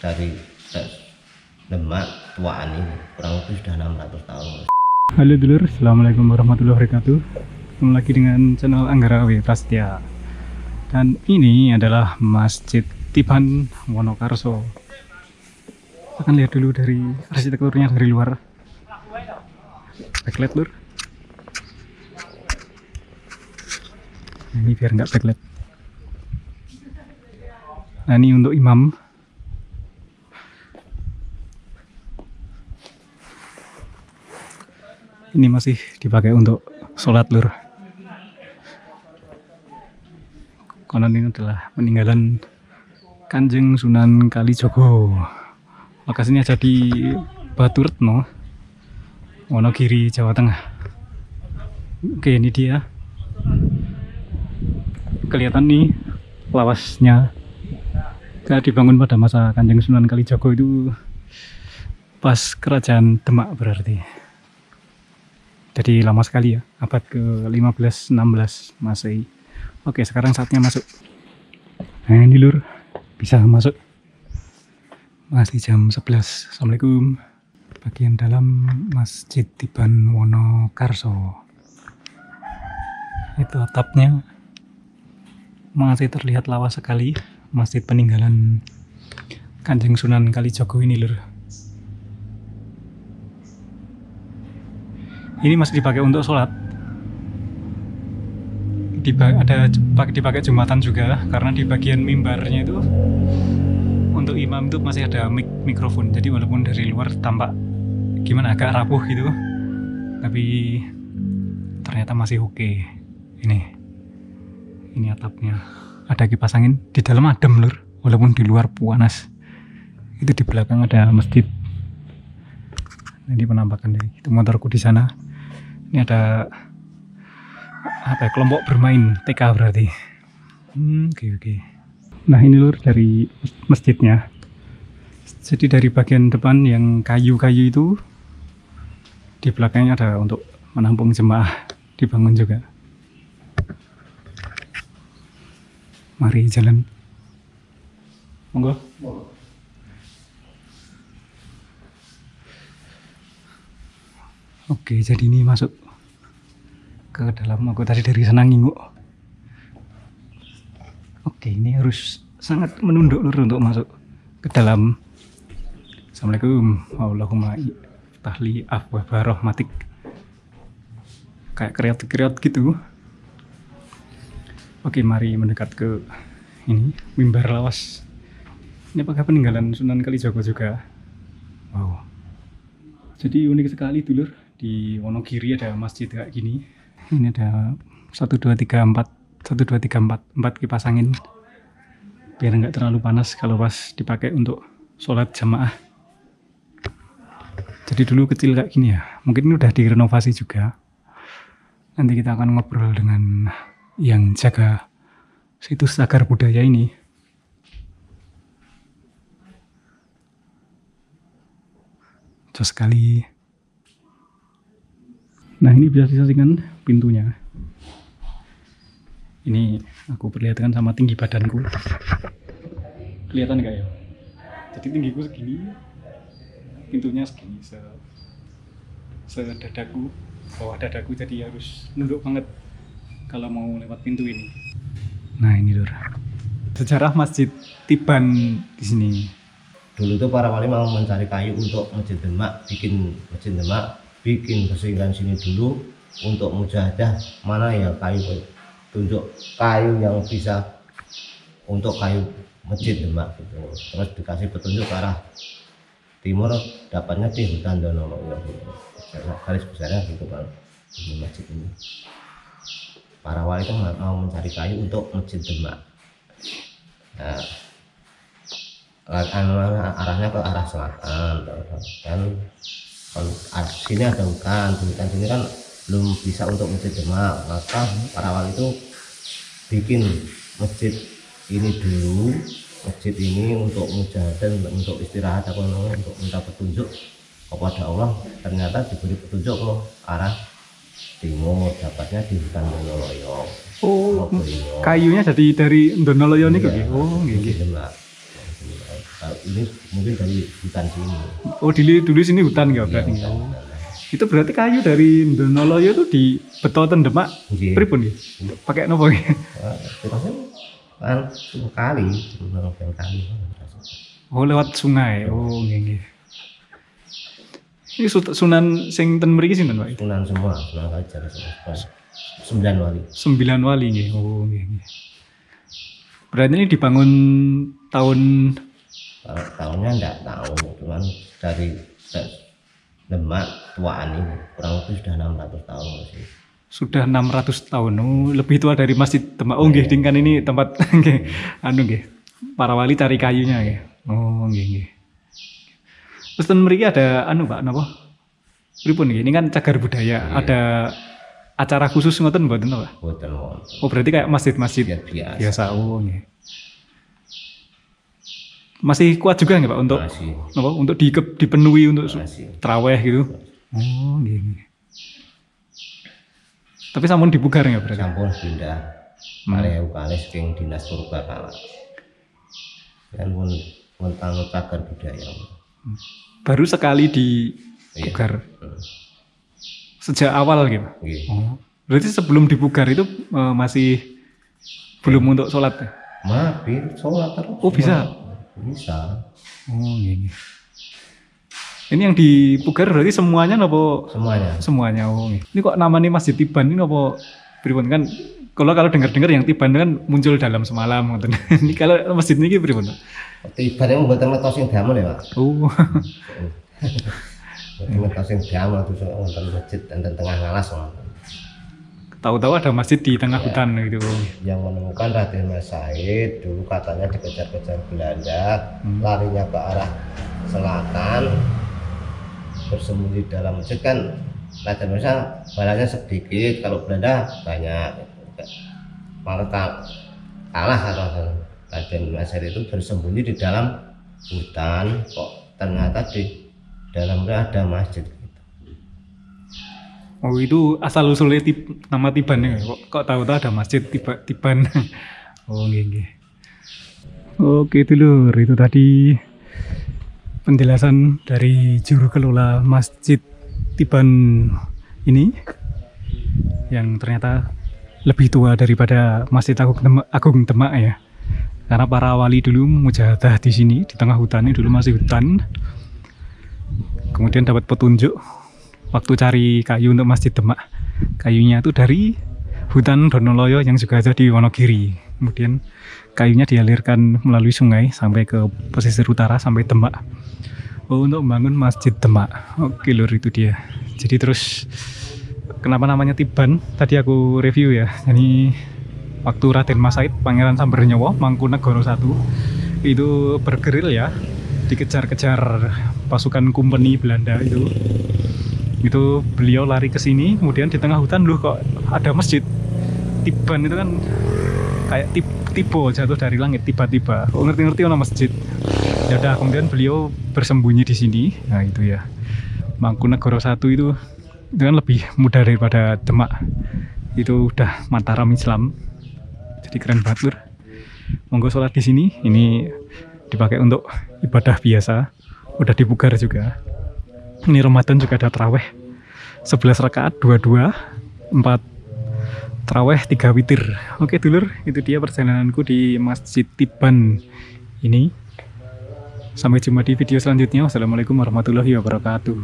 dari Demak tuaan ini kurang lebih sudah 600 tahun. Halo dulur, assalamualaikum warahmatullahi wabarakatuh. Ketemu lagi dengan channel Anggara W Prasetya. Dan ini adalah Masjid Tiban Wonokarso. Kita akan lihat dulu dari arsitekturnya dari luar. Backlight lur. Nah, ini biar nggak backlight. Nah, ini untuk imam. Ini masih dipakai untuk sholat lur. Konon ini adalah peninggalan Kanjeng Sunan Kalijogo. Lokasinya ada di Batu Retno, Wonogiri, Jawa Tengah. Oke, ini dia. Kelihatan nih lawasnya. Kayak dibangun pada masa Kanjeng Sunan Kalijogo itu pas kerajaan Demak berarti. Jadi lama sekali ya, abad ke-15-16 Masehi. Oke, sekarang saatnya masuk. Nah ini lur, bisa masuk. Masih jam 11. Assalamualaikum. Bagian dalam Masjid Tiban Wonokarso. Itu atapnya. Masih terlihat lawas sekali. Masjid peninggalan Kanjeng Sunan Kalijogo ini lur. Ini masih dipakai untuk sholat. Dipakai Jumatan juga, karena di bagian mimbarnya itu untuk imam itu masih ada mikrofon. Jadi walaupun dari luar tampak gimana agak rapuh gitu, tapi ternyata masih oke. Ini atapnya. Ada kipas angin, di dalam adem lur, walaupun di luar panas. Itu di belakang ada masjid. Ini penampakan dari itu motorku di sana. Ini ada apa ya, kelompok bermain TK berarti. Oke. Nah ini lur dari masjidnya. Jadi dari bagian depan yang kayu-kayu itu, di belakangnya ada untuk menampung jemaah, dibangun juga. Mari jalan. Monggo. Oke, jadi ini masuk ke dalam. Aku tadi dari sana nginguk. Oke, ini harus sangat menunduk lur untuk masuk ke dalam. Assalamualaikum. Allahumma iftahli abwaaba rahmatik. Kayak kriot-kriot gitu. Oke, mari mendekat ke ini mimbar lawas. Ini apakah peninggalan Sunan Kalijogo juga? Wow. Jadi unik sekali dulur. Di Wonogiri ada masjid kayak gini. Ini ada 1, 2, 3, 4 4 kipas angin biar nggak terlalu panas kalau pas dipakai untuk sholat jamaah. Jadi dulu kecil kayak gini ya. Mungkin ini udah direnovasi juga. Nanti kita akan ngobrol dengan yang jaga situs cagar budaya ini. Jos sekali. Nah ini bisa disaksikan pintunya. Ini aku perlihatkan sama tinggi badanku. Kelihatan nggak ya? Jadi tinggiku segini, pintunya segini, sedadaku, bawah dadaku, jadi harus nunduk banget kalau mau lewat pintu ini. Nah ini lur, sejarah Masjid Tiban di sini. Dulu tuh para wali mau mencari kayu untuk Masjid Demak, bikin Masjid Demak, bikin kesinggahan sini dulu untuk mujahadah mana ya kayu, tunjuk kayu yang bisa untuk kayu Masjid Demak gitu. Terus dikasih petunjuk ke arah timur, dapatnya di hutan Donoloyo gitu. Garis besarnya gitu kan di masjid ini. Para wali itu mau mencari kayu untuk Masjid Demak. Nah, arahnya ke arah selatan dan kalau sini ada hutan sini kan belum bisa untuk Masjid Demak, maka para wali itu bikin masjid ini dulu, masjid ini untuk mujahadah, untuk istirahat atau untuk minta petunjuk kepada Allah. Ternyata diberi petunjuk ke arah timur, dapatnya di hutan Donoloyo. Oh, kayunya jadi dari Donoloyo nih. Oh, gitu. Kalau ini mungkin dari hutan sini. Oh dulu sini hutan ya berarti. Iya, Oh. hutan. Itu berarti kayu dari Donoloyo itu di Betoten Demak Nggih. pripun ya? Pakai nopo ya? Terusnya kan kali, bener kali. Oh lewat sungai. Oh nggih. Ini Sunan sing ten mriki sinten, Pak? Sunan semua, Sunan Kalijaga semua. 9 wali. 9 wali nggih. Oh nggih. Berarti ini dibangun tahun Kalau tahunnya enggak tahu, cuman dari Demak tuaan ini kurang lebih sudah 600 tahun masih. sudah 600 tahun. Oh, lebih tua dari Masjid Demak. Oh nggih, kan ini tempat nggih. Anu nggih. Para wali cari kayunya nggih. Oh nggih. Terus ten mriki ada anu Pak napa? Pripun nggih? Ini kan cagar budaya. Ada acara khusus ngoten mboten Pak? Boten wonten. Oh berarti kayak masjid-masjid Biasa. biasa. Oh nggih. Masih kuat juga nggak Pak untuk Masih. napa? Untuk dipenuhi untuk Masih. traweh gitu. Oh nggih. Tapi sampun dibugar nggak berarti? Sampun pindah area Ukalis king Dinas Purbakala. Dan pun tanggung cagar budaya. Baru sekali dibugar. Sejak awal gitu. Nggih. Oh. Berarti sebelum dibugar itu masih belum untuk sholat ya? Mabit sholat terus. Oh bisa? Bisa. Oh iya. Ini yang dipugar berarti semuanya nopo? Semuanya. Semuanya. Oh iya. Ini kok namanya Masjid Tiban ini nopo? Pripun kan? Kalau dengar-dengar yang Tiban kan muncul dalam semalam. Ini kalau masjid ini pripun? Tiban yang membuat metos yang damel ya Pak. Oh. Metos yang damel terus wonten masjid dan tengah ngalas. Tahu-tahu ada masjid di tengah hutan gitu. Yang menemukan Raden Mas Said dulu katanya dikejar-kejar Belanda, larinya ke arah selatan, bersembunyi dalam masjid kan. Raden Mas barangnya sedikit, kalau Belanda banyak, malah kalah atau Raden Mas Said itu bersembunyi di dalam hutan, kok ternyata di dalamnya ada masjid. Oh itu asal usulnya nama Tiban ya? Kok tahu-tahu ada masjid Tiban? Oh nggih. Oke dulur, itu tadi penjelasan dari juru kelola Masjid Tiban ini yang ternyata lebih tua daripada Masjid Agung Demak ya. Karena para wali dulu mujahadah di sini di tengah hutan ini, dulu masih hutan. Kemudian dapat petunjuk waktu cari kayu untuk Masjid Demak, kayunya itu dari hutan Donoloyo yang juga ada di Wonogiri. Kemudian kayunya dialirkan melalui sungai sampai ke pesisir utara sampai Demak. Oh, untuk membangun Masjid Demak. Oke lur, itu dia. Jadi terus kenapa namanya Tiban? Tadi aku review ya. Jadi waktu Raden Mas Said Pangeran Sambernyawa Mangkunegara I itu bergerilya, dikejar-kejar pasukan kompeni Belanda itu beliau lari ke sini, kemudian di tengah hutan loh kok ada masjid. Tiban itu kan kayak tiba jatuh dari langit tiba-tiba. Oh ngerti-ngerti orang masjid. Ya udah, kemudian beliau bersembunyi di sini. Nah itu ya. Mangkunegara I itu kan lebih muda daripada Demak. Itu udah Mataram Islam. Jadi keren banget lur. Monggo sholat di sini. Ini dipakai untuk ibadah biasa. Udah dibugar juga. Ini Ramadan juga ada taraweh 11 rakaat, 22, 4 taraweh, 3 witir. Oke dulur, itu dia perjalananku di Masjid Tiban ini. Sampai jumpa di video selanjutnya. Wassalamualaikum warahmatullahi wabarakatuh.